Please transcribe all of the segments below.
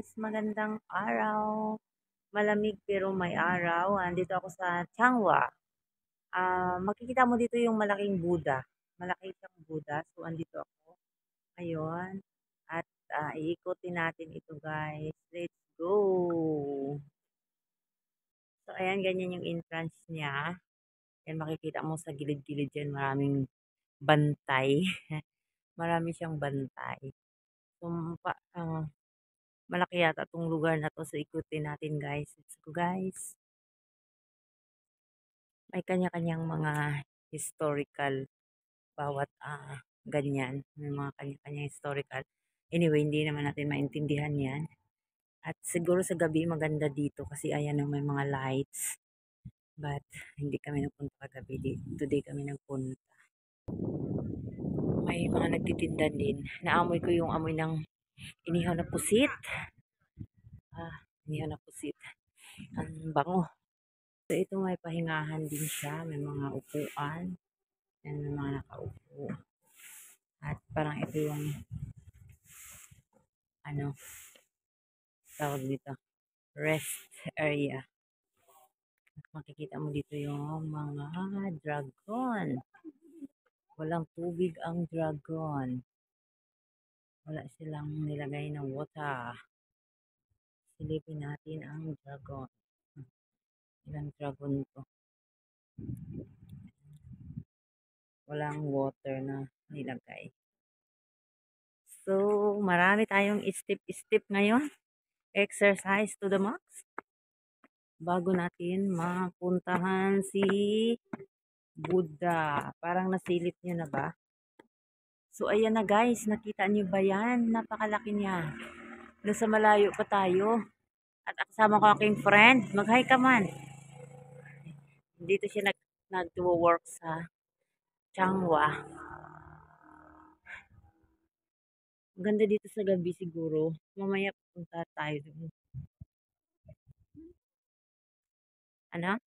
guys, magandang araw. Malamig pero may araw. Andito ako sa Changwa. Makikita mo dito yung malaking Buddha. Malaki siyang Buddha. So, andito ako ngayon. At iikutin natin ito guys. Let's go! So, ayan, ganyan yung entrance niya. Yan, makikita mo sa gilid-gilid dyan. Maraming bantay. Marami siyang bantay. So, malaki yata itong lugar na to. So, ikutin natin guys. Let's go guys. May kanya-kanyang mga historical bawat ganyan. May mga kanya-kanyang historical. Anyway, hindi naman natin maintindihan yan. At siguro sa gabi maganda dito kasi ayan may mga lights. But hindi kami nagpunta kagabi. Today kami nagpunta. May mga nagtitinda din. Naamoy ko yung amoy ng inihaw na pusit. Inihaw na pusit. Ang bango. So, ito may pahingahan din siya. May mga upuan. Yan, may mga nakaupo. At parang ito yung tawag dito, rest area. At makikita mo dito yung mga dragon. Walang tubig ang dragon. Wala silang nilagay na water. Silipin natin ang dragon. Ilang dragon to. Walang water na nilagay. So, marami tayong step-step ngayon. Exercise to the max. Bago natin mapuntahan si Buddha. Parang nasilip nyo na ba? So, ayan na guys. Nakita nyo ba yan? Napakalaki niya. Nasa malayo pa tayo. At kasama ko aking friend. Mag-hi ka man. Dito siya nag-work sa Changwa. Ganda dito sa gabi siguro. Mamaya punta tayo dun. Ano?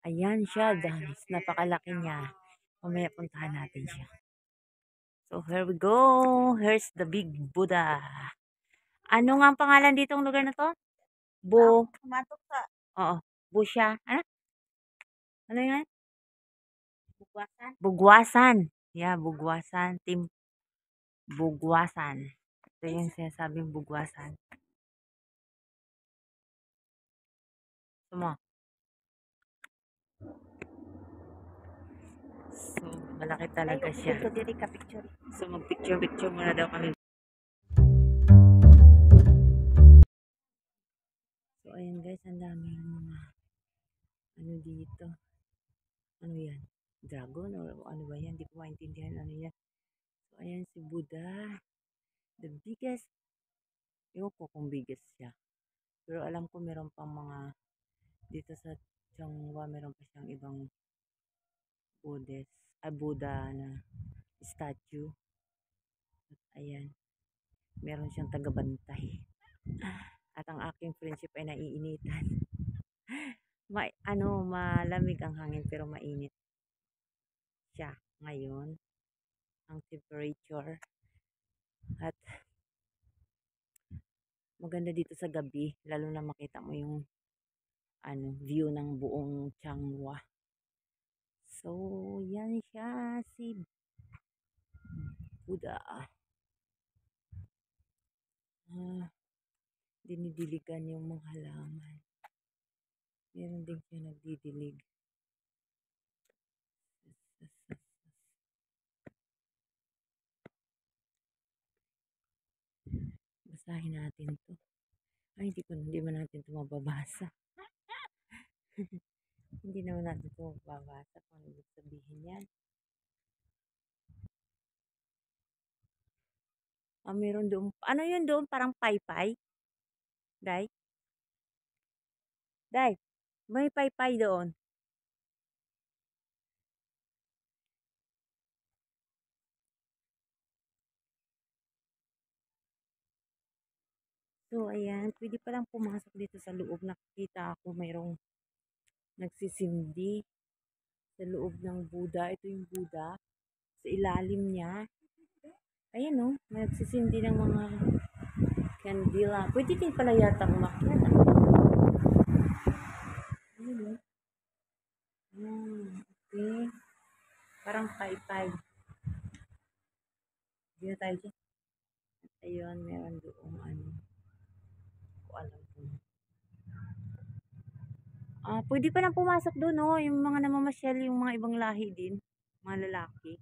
Ayan siya guys. Napakalaki niya. Mamaya puntahan natin siya. So here we go. Here's the big Buddha. Ano nga ang pangalan ditong lugar na to? Kumatok sa Oo. Busya. Ano? Ano yan? Bugwasan. Bugwasan. Yeah, Bugwasan. Team Bugwasan. Ito yung sinasabing Bugwasan. Sumo. So, malaki talaga siya. So, mag-picture-picture muna daw kami. So, ayan guys, ang daming mga ano dito. Ano yan? Dragon or ano ba yan? Hindi ko maintindihan ano yan. So, ayan si Buddha. The biggest. Ewan ko kung biggest siya. Pero alam ko meron pang mga dito sa Changwa, meron pa siyang ibang Buddha na statue. At ayan, meron siyang tagabantay. At ang aking friendship ay naiinitan. Malamig ang hangin pero mainit siya ngayon. Ang temperature. At maganda dito sa gabi, lalo na makita mo yung view ng buong Changwa. So, yan siya si Buddha. Dinidiligan yung mga halaman. Meron din siya nagdidilig. Basahin natin to. Ay, hindi man natin ito mababasa. Hindi naman natin ito mababasa kung ano sabihin yan. Meron doon. Ano yun doon? Parang paypay? Day? May paypay doon. So, ayan. Pwede palang pumasok dito sa loob. Nakikita ako mayroong nagsisindi sa loob ng Buddha. Ito yung Buddha. Sa ilalim niya. Ayan o. Nagsisindi ng mga Candila. Pwede din pala yata umakyat. Ayun, oh. Okay. Parang 5-5. Hindi na tayo dyan. Ayun, meron doon ano. Ko alam kung. Pwede pa nang pumasok doon, no? Yung mga namamasyal, yung mga ibang lahi din. Mga lalaki.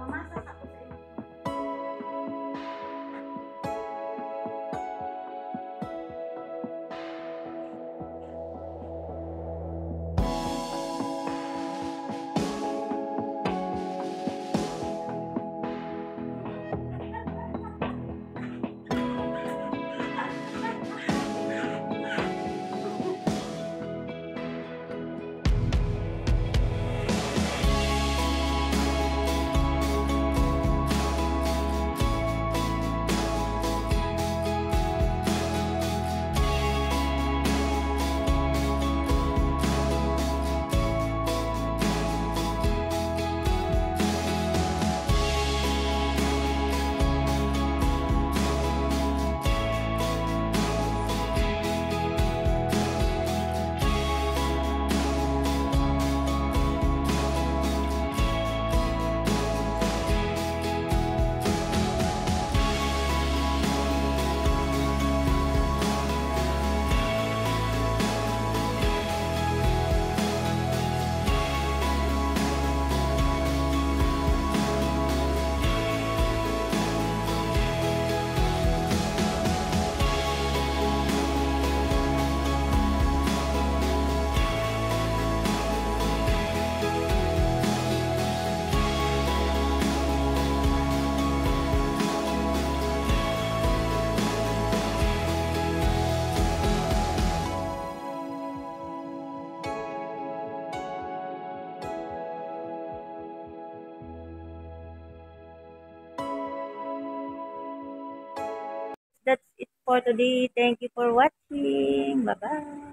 Mamasa ako sa inyo. That's it for today. Thank you for watching. Bye-bye.